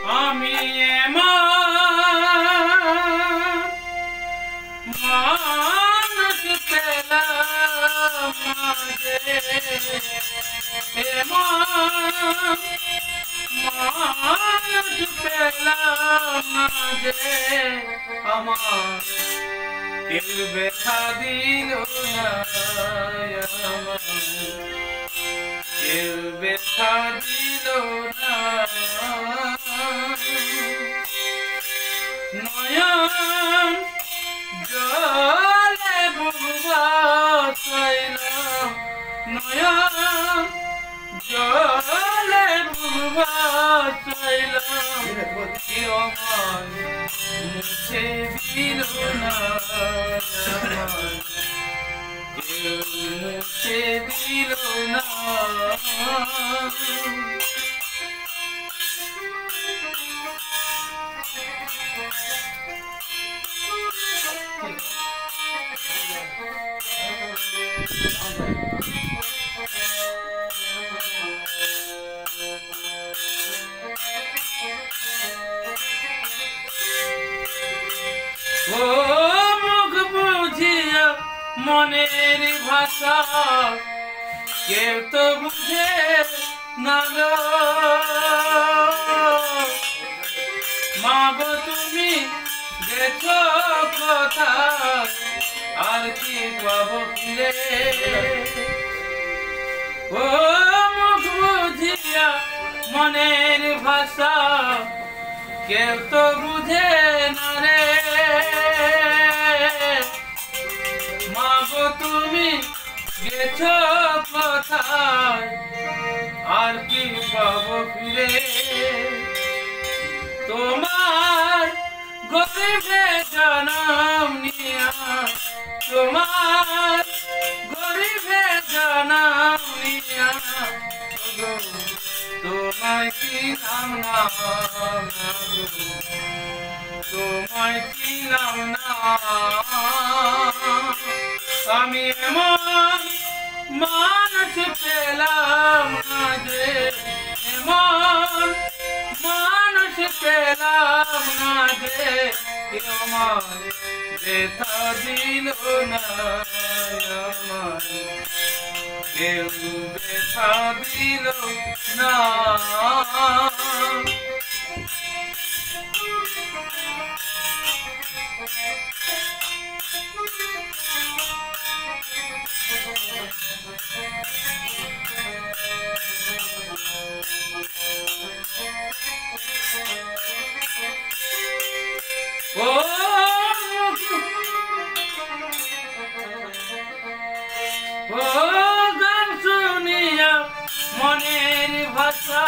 আমি মানুষ পেলাম মাঝে মানুষ পেলাম মাঝে আমার কেউ ব্যথা দিল না কেউ ব্যথা দিল না নয়ন জলে বুবাইলাম নয়ন জলে বুবাইলাম কেউ আমায় মুছে দিল না কেউ মুছে দিল না ও মুখ বুঝিয়া মনের ভাষা কেউ তো বুঝে না গো মা গো তুমি গেছো কোথায় আর কি পাবো ফিরে ও মুখ বুঝিয়া মনের ভাষা কেউ তো বুঝে না রে মা গো তুমি গেছো কোথায় আর কি পাবো ফিরে তোমার গরিবে জনম নিয়া তোমার গরিবে জনম নিয়া তোমায় চিনলাম না তোমায় চিনলাম না আমি এমন মানুষ পেলাম না যে এমন মানুষ পেলাম না যে কেউ আমায় ব্যথা দিল না কেউ ব্যথা দিল না ও গান শুনিয়া মনের ভাষা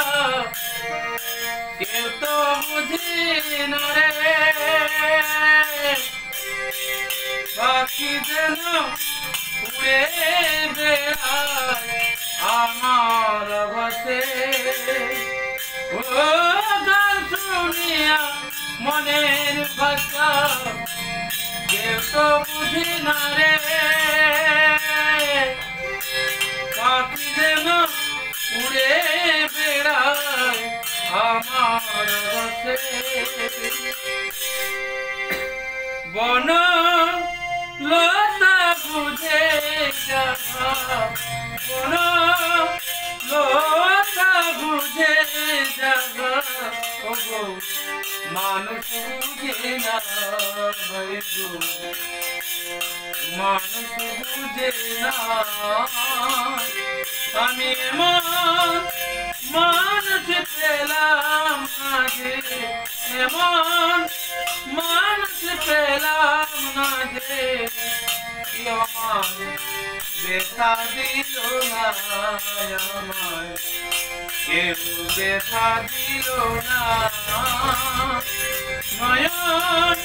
কেউ তো বুঝি না রে পাখি যেন উড়ে বেড়ায় আমার ভাষে ও গান শুনিয়া মনের ভাষা কেউ তো বুঝি না রে পাখি যেন উড়ে বেড়ায় আমার ভাষে বন লতা বুঝে যাওয়া বন লতা বুঝে যাওয়া ও গো মানুষ বুঝে না মানুষ বুঝে না আমি এমন মানুষ পেলাম না যে এমন মানুষ পেলাম না যে কেউ আমায় ব্যথা দিল না আমায় কেউ ব্যথা দিল না নয়ন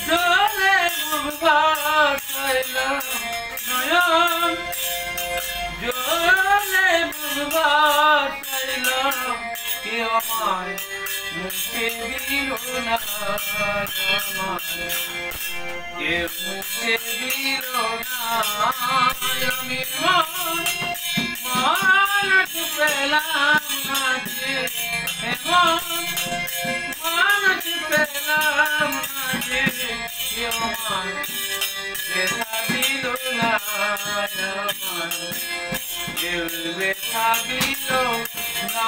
জলে বুবাইলাম নয়ন জলে বুবাইলাম কেউ আমায় মুছে দিল না কেউ মুছে দিল না আমি মানুষ পেলাম না যে আমার ব্যথা দিল না আমার কেউ ব্যথা দিল না